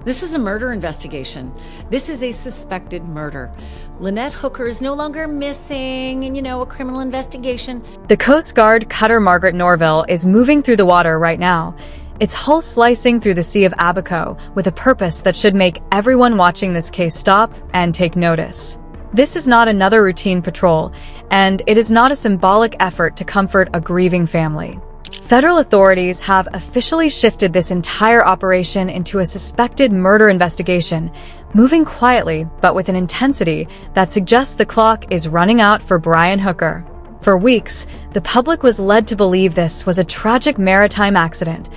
This is a murder investigation. This is a suspected murder. Lynette Hooker is no longer missing and, a criminal investigation. The Coast Guard cutter Margaret Norville is moving through the water right now. Its hull slicing through the Sea of Abaco with a purpose that should make everyone watching this case stop and take notice. This is not another routine patrol, and it is not a symbolic effort to comfort a grieving family. Federal authorities have officially shifted this entire operation into a suspected murder investigation, moving quietly but with an intensity that suggests the clock is running out for Brian Hooker. For weeks, the public was led to believe this was a tragic maritime accident,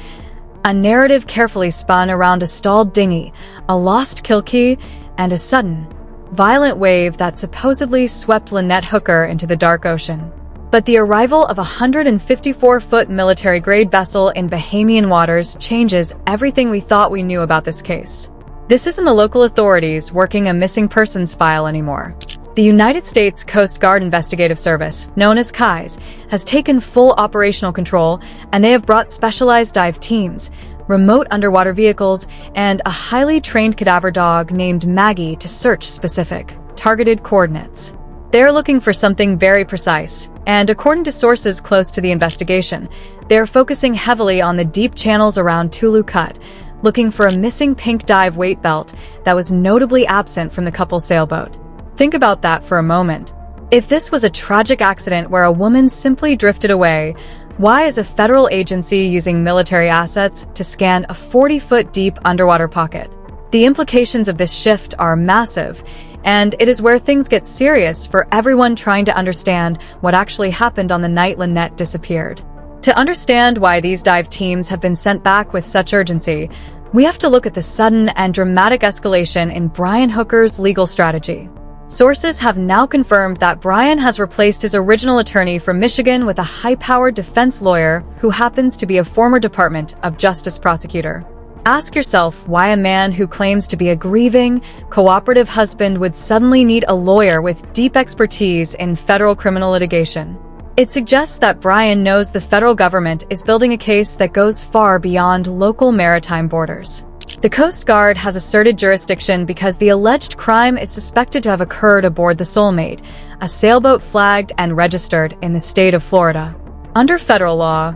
a narrative carefully spun around a stalled dinghy, a lost kill key, and a sudden, violent wave that supposedly swept Lynette Hooker into the dark ocean. But the arrival of a 154-foot military-grade vessel in Bahamian waters changes everything we thought we knew about this case. This isn't the local authorities working a missing persons file anymore. The United States Coast Guard Investigative Service, known as CAIS, has taken full operational control, and they have brought specialized dive teams, remote underwater vehicles, and a highly trained cadaver dog named Maggie to search specific, targeted coordinates. They're looking for something very precise, and according to sources close to the investigation, they're focusing heavily on the deep channels around Tulu Cut, looking for a missing pink dive weight belt that was notably absent from the couple's sailboat. Think about that for a moment. If this was a tragic accident where a woman simply drifted away, why is a federal agency using military assets to scan a 40-foot deep underwater pocket? The implications of this shift are massive, and it is where things get serious for everyone trying to understand what actually happened on the night Lynette disappeared. To understand why these dive teams have been sent back with such urgency, we have to look at the sudden and dramatic escalation in Brian Hooker's legal strategy. Sources have now confirmed that Brian has replaced his original attorney from Michigan with a high-powered defense lawyer who happens to be a former Department of Justice prosecutor. Ask yourself why a man who claims to be a grieving, cooperative husband would suddenly need a lawyer with deep expertise in federal criminal litigation. It suggests that Brian knows the federal government is building a case that goes far beyond local maritime borders. The Coast Guard has asserted jurisdiction because the alleged crime is suspected to have occurred aboard the Soulmate, a sailboat flagged and registered in the state of Florida. Under federal law,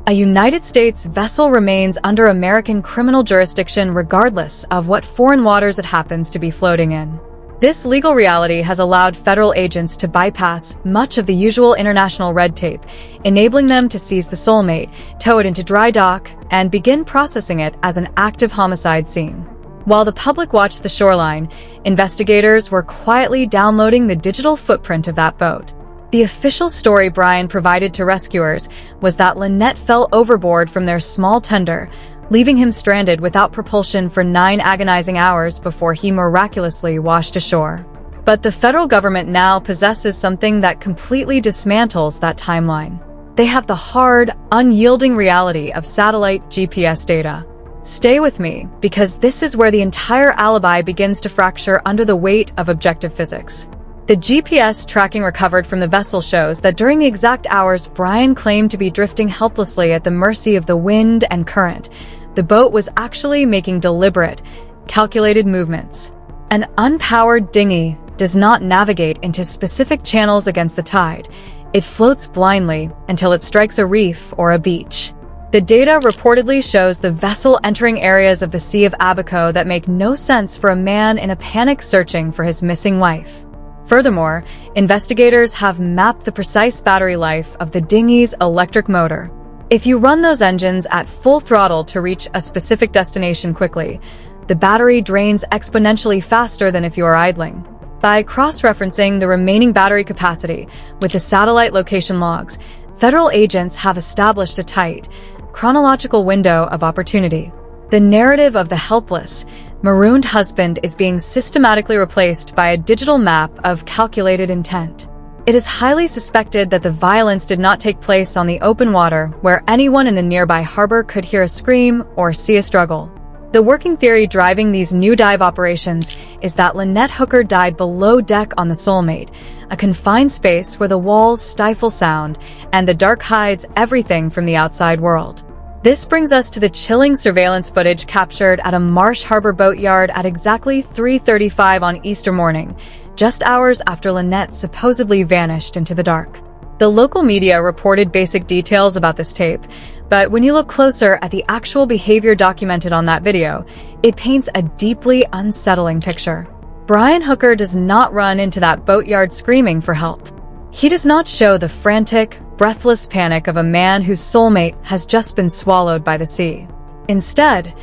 a United States vessel remains under American criminal jurisdiction regardless of what foreign waters it happens to be floating in. This legal reality has allowed federal agents to bypass much of the usual international red tape, enabling them to seize the Soulmate, tow it into dry dock, and begin processing it as an active homicide scene. While the public watched the shoreline, investigators were quietly downloading the digital footprint of that boat. The official story Brian provided to rescuers was that Lynette fell overboard from their small tender, leaving him stranded without propulsion for 9 agonizing hours before he miraculously washed ashore. But the federal government now possesses something that completely dismantles that timeline. They have the hard, unyielding reality of satellite GPS data. Stay with me, because this is where the entire alibi begins to fracture under the weight of objective physics. The GPS tracking recovered from the vessel shows that during the exact hours Brian claimed to be drifting helplessly at the mercy of the wind and current, the boat was actually making deliberate, calculated movements. An unpowered dinghy does not navigate into specific channels against the tide. It floats blindly until it strikes a reef or a beach. The data reportedly shows the vessel entering areas of the Sea of Abaco that make no sense for a man in a panic searching for his missing wife. Furthermore, investigators have mapped the precise battery life of the dinghy's electric motor. If you run those engines at full throttle to reach a specific destination quickly, the battery drains exponentially faster than if you are idling. By cross-referencing the remaining battery capacity with the satellite location logs, federal agents have established a tight, chronological window of opportunity. The narrative of the helpless, marooned husband is being systematically replaced by a digital map of calculated intent. It is highly suspected that the violence did not take place on the open water where anyone in the nearby harbor could hear a scream or see a struggle. The working theory driving these new dive operations is that Lynette Hooker died below deck on the Soulmate, a confined space where the walls stifle sound and the dark hides everything from the outside world. This brings us to the chilling surveillance footage captured at a Marsh Harbor boatyard at exactly 3:35 on Easter morning, just hours after Lynette supposedly vanished into the dark. The local media reported basic details about this tape, but when you look closer at the actual behavior documented on that video, it paints a deeply unsettling picture. Brian Hooker does not run into that boatyard screaming for help. He does not show the frantic, breathless panic of a man whose soulmate has just been swallowed by the sea. Instead,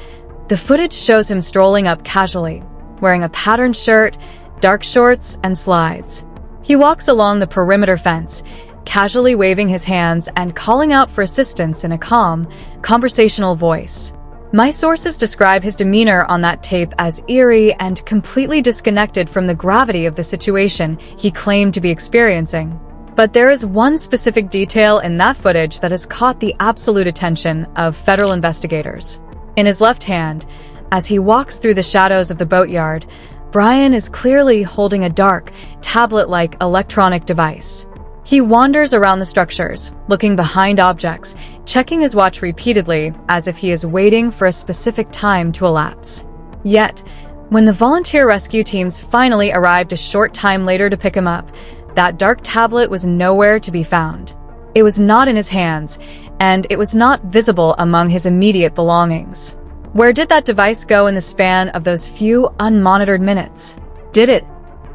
the footage shows him strolling up casually, wearing a patterned shirt, dark shorts, and slides. He walks along the perimeter fence, casually waving his hands and calling out for assistance in a calm, conversational voice. My sources describe his demeanor on that tape as eerie and completely disconnected from the gravity of the situation he claimed to be experiencing. But there is one specific detail in that footage that has caught the absolute attention of federal investigators. In his left hand, as he walks through the shadows of the boatyard, Brian is clearly holding a dark, tablet-like electronic device. He wanders around the structures, looking behind objects, checking his watch repeatedly as if he is waiting for a specific time to elapse. Yet, when the volunteer rescue teams finally arrived a short time later to pick him up, that dark tablet was nowhere to be found. It was not in his hands, and it was not visible among his immediate belongings. Where did that device go in the span of those few unmonitored minutes? Did it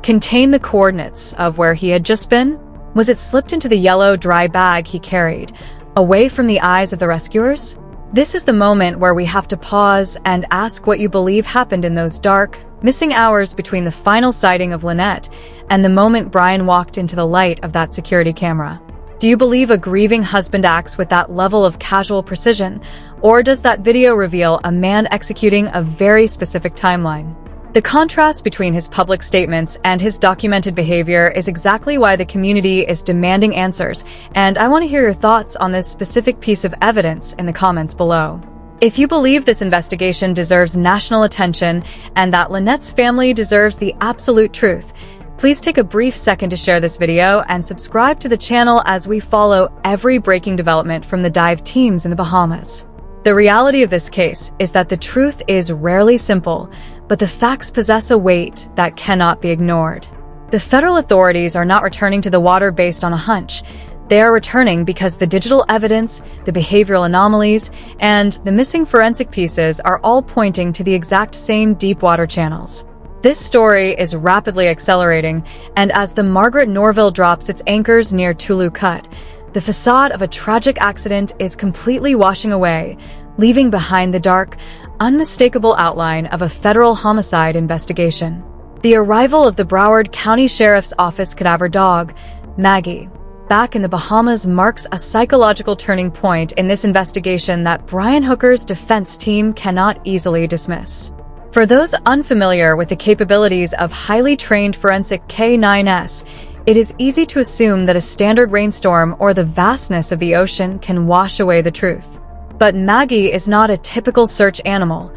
contain the coordinates of where he had just been? Was it slipped into the yellow, dry bag he carried, away from the eyes of the rescuers? This is the moment where we have to pause and ask what you believe happened in those dark, missing hours between the final sighting of Lynette and the moment Brian walked into the light of that security camera. Do you believe a grieving husband acts with that level of casual precision, or does that video reveal a man executing a very specific timeline? The contrast between his public statements and his documented behavior is exactly why the community is demanding answers, and I want to hear your thoughts on this specific piece of evidence in the comments below. If you believe this investigation deserves national attention and that Lynette's family deserves the absolute truth, please take a brief second to share this video and subscribe to the channel as we follow every breaking development from the dive teams in the Bahamas. The reality of this case is that the truth is rarely simple, but the facts possess a weight that cannot be ignored. The federal authorities are not returning to the water based on a hunch. They are returning because the digital evidence, the behavioral anomalies, and the missing forensic pieces are all pointing to the exact same deep water channels. This story is rapidly accelerating, and as the Margaret Norville drops its anchors near Tulu Cut, the facade of a tragic accident is completely washing away, leaving behind the dark, unmistakable outline of a federal homicide investigation. The arrival of the Broward County Sheriff's Office cadaver dog, Maggie, back in the Bahamas marks a psychological turning point in this investigation that Brian Hooker's defense team cannot easily dismiss. For those unfamiliar with the capabilities of highly trained forensic K9s, it is easy to assume that a standard rainstorm or the vastness of the ocean can wash away the truth. But Maggie is not a typical search animal.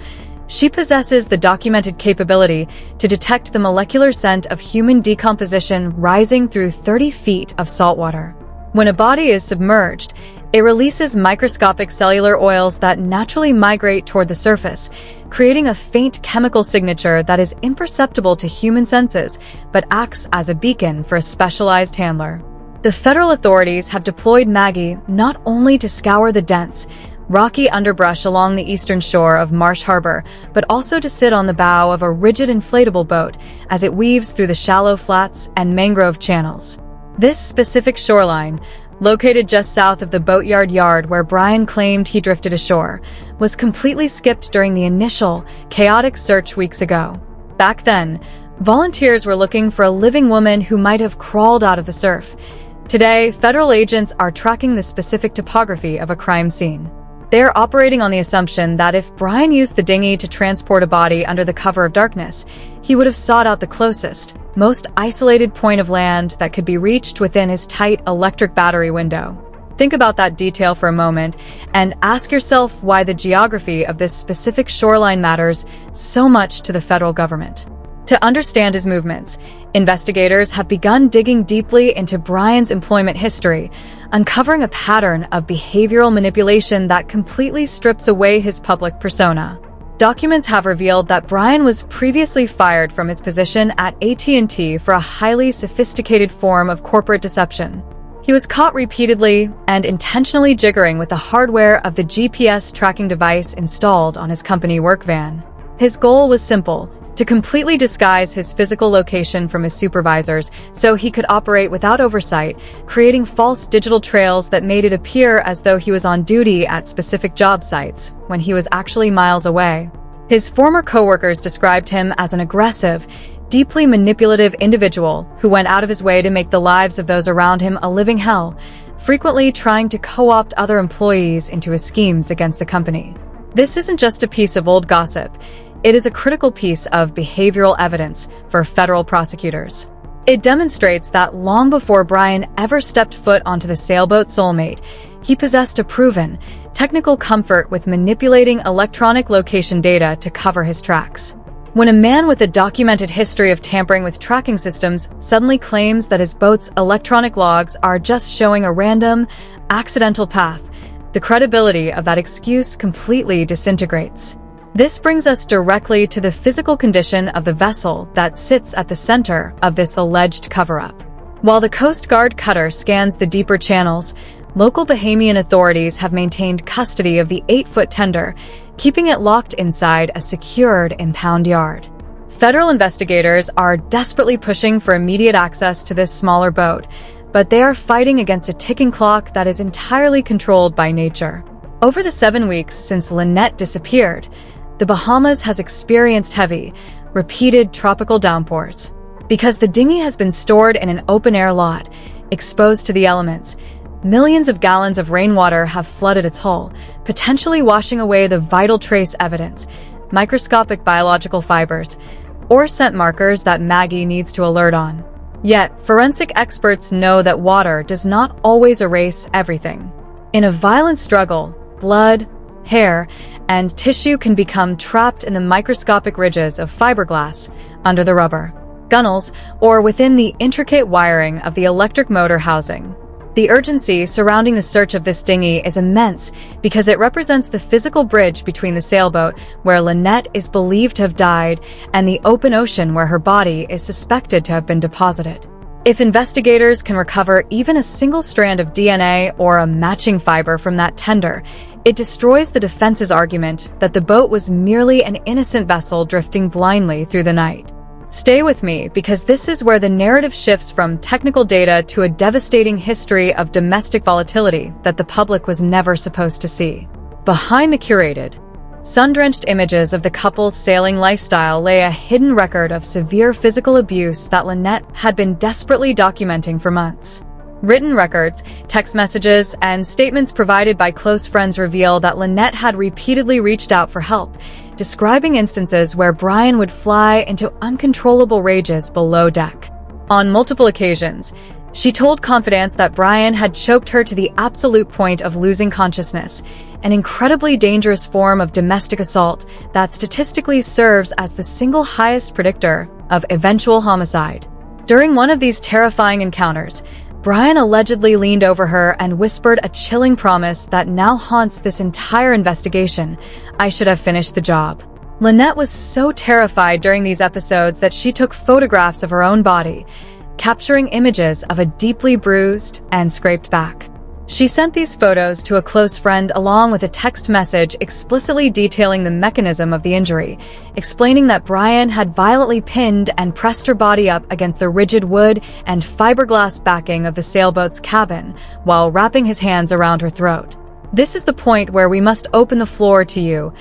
She possesses the documented capability to detect the molecular scent of human decomposition rising through 30 feet of salt water. When a body is submerged, it releases microscopic cellular oils that naturally migrate toward the surface, creating a faint chemical signature that is imperceptible to human senses, but acts as a beacon for a specialized handler. The federal authorities have deployed Maggie not only to scour the dense, rocky underbrush along the eastern shore of Marsh Harbor, but also to sit on the bow of a rigid inflatable boat as it weaves through the shallow flats and mangrove channels. This specific shoreline, located just south of the boatyard yard where Brian claimed he drifted ashore, was completely skipped during the initial, chaotic search weeks ago. Back then, volunteers were looking for a living woman who might have crawled out of the surf. Today, federal agents are tracking the specific topography of a crime scene. They are operating on the assumption that if Brian used the dinghy to transport a body under the cover of darkness, he would have sought out the closest, most isolated point of land that could be reached within his tight electric battery window. Think about that detail for a moment and ask yourself why the geography of this specific shoreline matters so much to the federal government. To understand his movements, investigators have begun digging deeply into Brian's employment history, uncovering a pattern of behavioral manipulation that completely strips away his public persona. Documents have revealed that Brian was previously fired from his position at AT&T for a highly sophisticated form of corporate deception. He was caught repeatedly and intentionally jiggering with the hardware of the GPS tracking device installed on his company work van. His goal was simple: to completely disguise his physical location from his supervisors so he could operate without oversight, creating false digital trails that made it appear as though he was on duty at specific job sites when he was actually miles away. His former coworkers described him as an aggressive, deeply manipulative individual who went out of his way to make the lives of those around him a living hell, frequently trying to co-opt other employees into his schemes against the company. This isn't just a piece of old gossip. It is a critical piece of behavioral evidence for federal prosecutors. It demonstrates that long before Brian ever stepped foot onto the sailboat Soulmate, he possessed a proven, technical comfort with manipulating electronic location data to cover his tracks. When a man with a documented history of tampering with tracking systems suddenly claims that his boat's electronic logs are just showing a random, accidental path, the credibility of that excuse completely disintegrates. This brings us directly to the physical condition of the vessel that sits at the center of this alleged cover-up. While the Coast Guard cutter scans the deeper channels, local Bahamian authorities have maintained custody of the 8-foot tender, keeping it locked inside a secured impound yard. Federal investigators are desperately pushing for immediate access to this smaller boat, but they are fighting against a ticking clock that is entirely controlled by nature. Over the 7 weeks since Lynette disappeared, the Bahamas has experienced heavy, repeated tropical downpours. Because the dinghy has been stored in an open-air lot, exposed to the elements, millions of gallons of rainwater have flooded its hull, potentially washing away the vital trace evidence, microscopic biological fibers, or scent markers that Maggie needs to alert on. Yet, forensic experts know that water does not always erase everything. In a violent struggle, blood, hair, and tissue can become trapped in the microscopic ridges of fiberglass under the rubber, gunnels, or within the intricate wiring of the electric motor housing. The urgency surrounding the search of this dinghy is immense because it represents the physical bridge between the sailboat where Lynette is believed to have died and the open ocean where her body is suspected to have been deposited. If investigators can recover even a single strand of DNA or a matching fiber from that tender, it destroys the defense's argument that the boat was merely an innocent vessel drifting blindly through the night. Stay with me, because this is where the narrative shifts from technical data to a devastating history of domestic volatility that the public was never supposed to see. Behind the curated, sun-drenched images of the couple's sailing lifestyle lay a hidden record of severe physical abuse that Lynette had been desperately documenting for months. Written records, text messages, and statements provided by close friends reveal that Lynette had repeatedly reached out for help, describing instances where Brian would fly into uncontrollable rages below deck. On multiple occasions, she told confidants that Brian had choked her to the absolute point of losing consciousness, an incredibly dangerous form of domestic assault that statistically serves as the single highest predictor of eventual homicide. During one of these terrifying encounters, Brian allegedly leaned over her and whispered a chilling promise that now haunts this entire investigation: "I should have finished the job." Lynette was so terrified during these episodes that she took photographs of her own body, capturing images of a deeply bruised and scraped back. She sent these photos to a close friend along with a text message explicitly detailing the mechanism of the injury, explaining that Brian had violently pinned and pressed her body up against the rigid wood and fiberglass backing of the sailboat's cabin while wrapping his hands around her throat. This is the point where we must open the floor to you,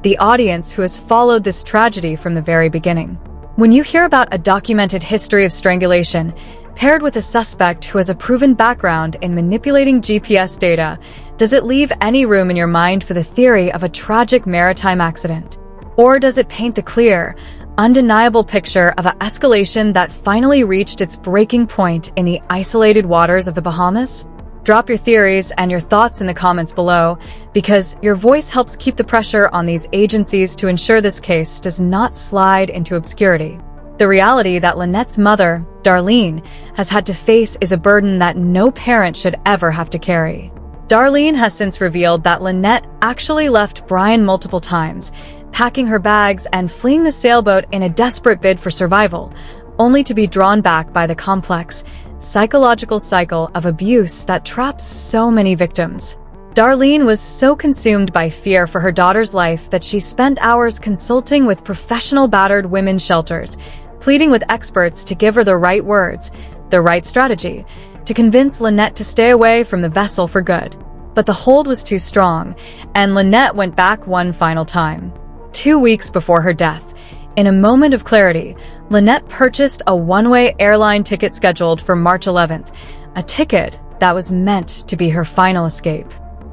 the audience who has followed this tragedy from the very beginning. When you hear about a documented history of strangulation, paired with a suspect who has a proven background in manipulating GPS data, does it leave any room in your mind for the theory of a tragic maritime accident? Or does it paint the clear, undeniable picture of an escalation that finally reached its breaking point in the isolated waters of the Bahamas? Drop your theories and your thoughts in the comments below, because your voice helps keep the pressure on these agencies to ensure this case does not slide into obscurity. The reality that Lynette's mother, Darlene, has had to face is a burden that no parent should ever have to carry. Darlene has since revealed that Lynette actually left Brian multiple times, packing her bags and fleeing the sailboat in a desperate bid for survival, only to be drawn back by the complex, psychological cycle of abuse that traps so many victims. Darlene was so consumed by fear for her daughter's life that she spent hours consulting with professional battered women's shelters, pleading with experts to give her the right words, the right strategy, to convince Lynette to stay away from the vessel for good. But the hold was too strong, and Lynette went back one final time. 2 weeks before her death, in a moment of clarity, Lynette purchased a one-way airline ticket scheduled for March 11th, a ticket that was meant to be her final escape.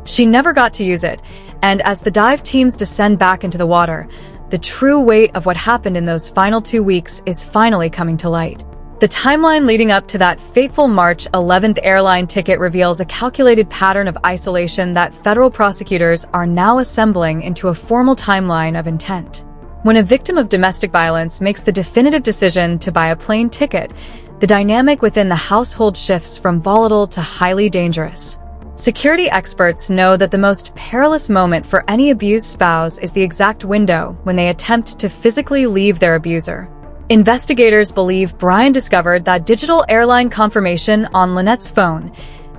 She never got to use it, and as the dive teams descend back into the water, the true weight of what happened in those final 2 weeks is finally coming to light. The timeline leading up to that fateful March 11th airline ticket reveals a calculated pattern of isolation that federal prosecutors are now assembling into a formal timeline of intent. When a victim of domestic violence makes the definitive decision to buy a plane ticket, the dynamic within the household shifts from volatile to highly dangerous. Security experts know that the most perilous moment for any abused spouse is the exact window when they attempt to physically leave their abuser. Investigators believe Brian discovered that digital airline confirmation on Lynette's phone,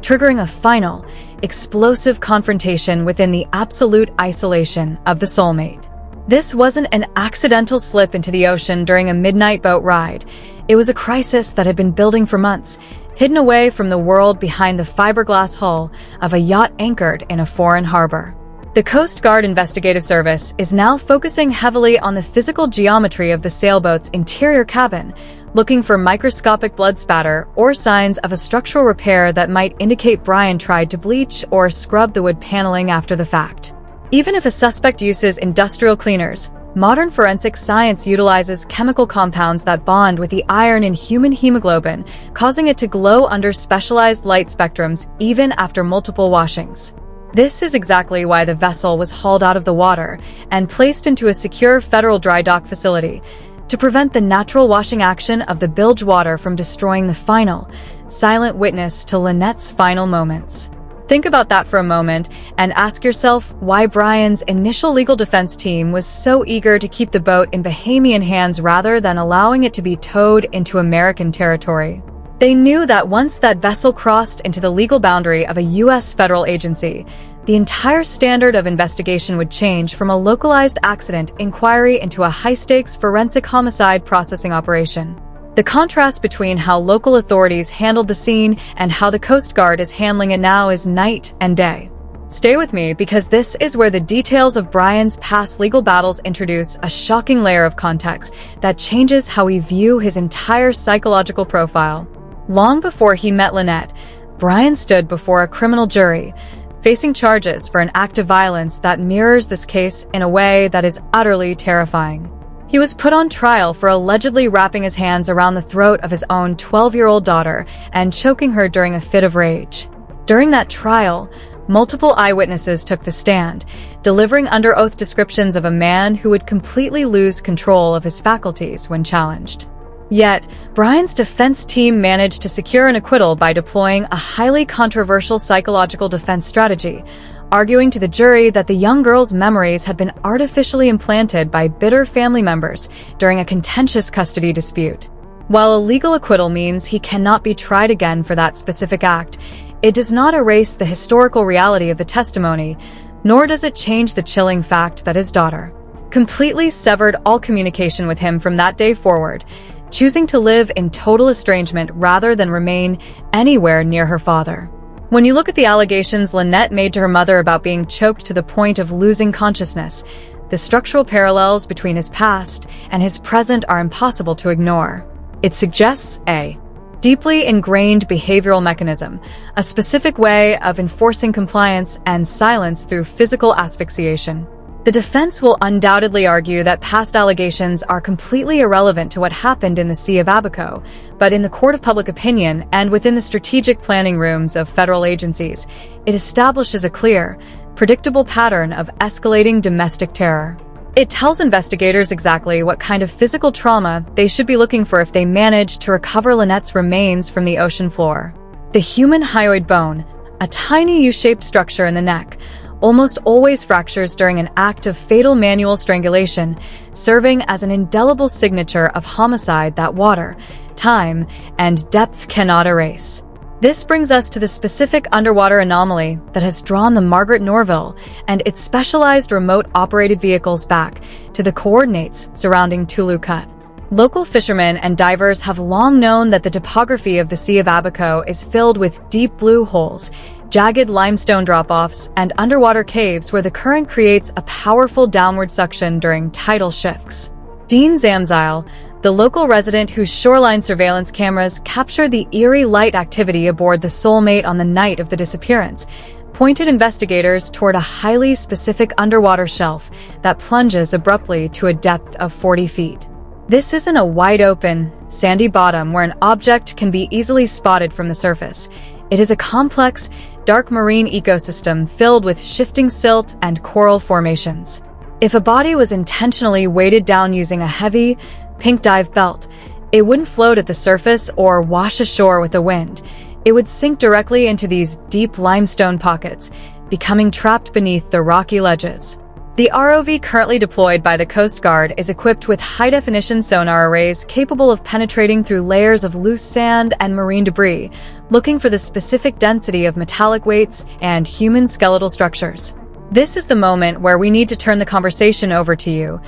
triggering a final, explosive confrontation within the absolute isolation of the soulmate. This wasn't an accidental slip into the ocean during a midnight boat ride. It was a crisis that had been building for months, hidden away from the world behind the fiberglass hull of a yacht anchored in a foreign harbor. The Coast Guard Investigative Service is now focusing heavily on the physical geometry of the sailboat's interior cabin, looking for microscopic blood spatter or signs of a structural repair that might indicate Brian tried to bleach or scrub the wood paneling after the fact. Even if a suspect uses industrial cleaners, modern forensic science utilizes chemical compounds that bond with the iron in human hemoglobin, causing it to glow under specialized light spectrums even after multiple washings. This is exactly why the vessel was hauled out of the water and placed into a secure federal dry dock facility, to prevent the natural washing action of the bilge water from destroying the final, silent witness to Lynette's final moments. Think about that for a moment and ask yourself why Brian's initial legal defense team was so eager to keep the boat in Bahamian hands rather than allowing it to be towed into American territory. They knew that once that vessel crossed into the legal boundary of a U.S. federal agency, the entire standard of investigation would change from a localized accident inquiry into a high-stakes forensic homicide processing operation. The contrast between how local authorities handled the scene and how the Coast Guard is handling it now is night and day. Stay with me because this is where the details of Brian's past legal battles introduce a shocking layer of context that changes how we view his entire psychological profile. Long before he met Lynette, Brian stood before a criminal jury, facing charges for an act of violence that mirrors this case in a way that is utterly terrifying. He was put on trial for allegedly wrapping his hands around the throat of his own 12-year-old daughter and choking her during a fit of rage. During that trial, multiple eyewitnesses took the stand, delivering under oath descriptions of a man who would completely lose control of his faculties when challenged. Yet, Brian's defense team managed to secure an acquittal by deploying a highly controversial psychological defense strategy, arguing to the jury that the young girl's memories had been artificially implanted by bitter family members during a contentious custody dispute. While a legal acquittal means he cannot be tried again for that specific act, it does not erase the historical reality of the testimony, nor does it change the chilling fact that his daughter completely severed all communication with him from that day forward, choosing to live in total estrangement rather than remain anywhere near her father. When you look at the allegations Lynette made to her mother about being choked to the point of losing consciousness, the structural parallels between his past and his present are impossible to ignore. It suggests a deeply ingrained behavioral mechanism, a specific way of enforcing compliance and silence through physical asphyxiation. The defense will undoubtedly argue that past allegations are completely irrelevant to what happened in the Sea of Abaco, but in the court of public opinion and within the strategic planning rooms of federal agencies, it establishes a clear, predictable pattern of escalating domestic terror. It tells investigators exactly what kind of physical trauma they should be looking for if they manage to recover Lynette's remains from the ocean floor. The human hyoid bone, a tiny U-shaped structure in the neck, almost always fractures during an act of fatal manual strangulation, serving as an indelible signature of homicide that water, time, and depth cannot erase. This brings us to the specific underwater anomaly that has drawn the Margaret Norville and its specialized remote-operated vehicles back to the coordinates surrounding Tulu Cut. Local fishermen and divers have long known that the topography of the Sea of Abaco is filled with deep blue holes, jagged limestone drop-offs, and underwater caves where the current creates a powerful downward suction during tidal shifts. Dean Zamzile, the local resident whose shoreline surveillance cameras captured the eerie light activity aboard the Soulmate on the night of the disappearance, pointed investigators toward a highly specific underwater shelf that plunges abruptly to a depth of 40 feet. This isn't a wide-open, sandy bottom where an object can be easily spotted from the surface. It is a complex, dark marine ecosystem filled with shifting silt and coral formations. If a body was intentionally weighted down using a heavy, pink dive belt, it wouldn't float at the surface or wash ashore with the wind. It would sink directly into these deep limestone pockets, becoming trapped beneath the rocky ledges. The ROV currently deployed by the Coast Guard is equipped with high-definition sonar arrays capable of penetrating through layers of loose sand and marine debris, looking for the specific density of metallic weights and human skeletal structures. This is the moment where we need to turn the conversation over to you,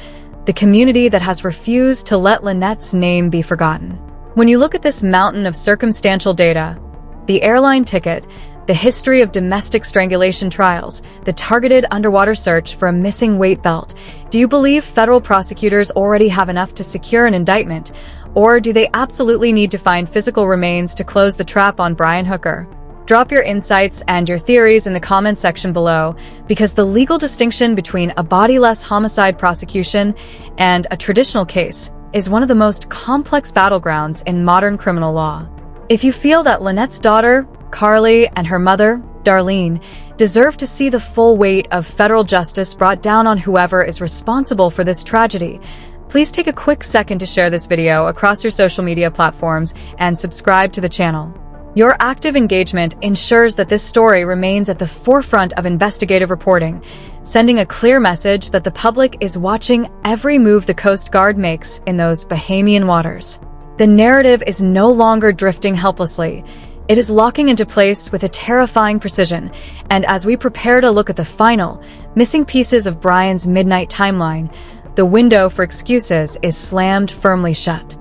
the community that has refused to let Lynette's name be forgotten. When you look at this mountain of circumstantial data, the airline ticket, the history of domestic strangulation trials, the targeted underwater search for a missing weight belt, do you believe federal prosecutors already have enough to secure an indictment, or do they absolutely need to find physical remains to close the trap on Brian Hooker? Drop your insights and your theories in the comments section below, because the legal distinction between a bodiless homicide prosecution and a traditional case is one of the most complex battlegrounds in modern criminal law. If you feel that Lynette's daughter, Carly, and her mother, Darlene, deserve to see the full weight of federal justice brought down on whoever is responsible for this tragedy, please take a quick second to share this video across your social media platforms and subscribe to the channel. Your active engagement ensures that this story remains at the forefront of investigative reporting, sending a clear message that the public is watching every move the Coast Guard makes in those Bahamian waters. The narrative is no longer drifting helplessly. It is locking into place with a terrifying precision, and as we prepare to look at the final, missing pieces of Brian's midnight timeline, the window for excuses is slammed firmly shut.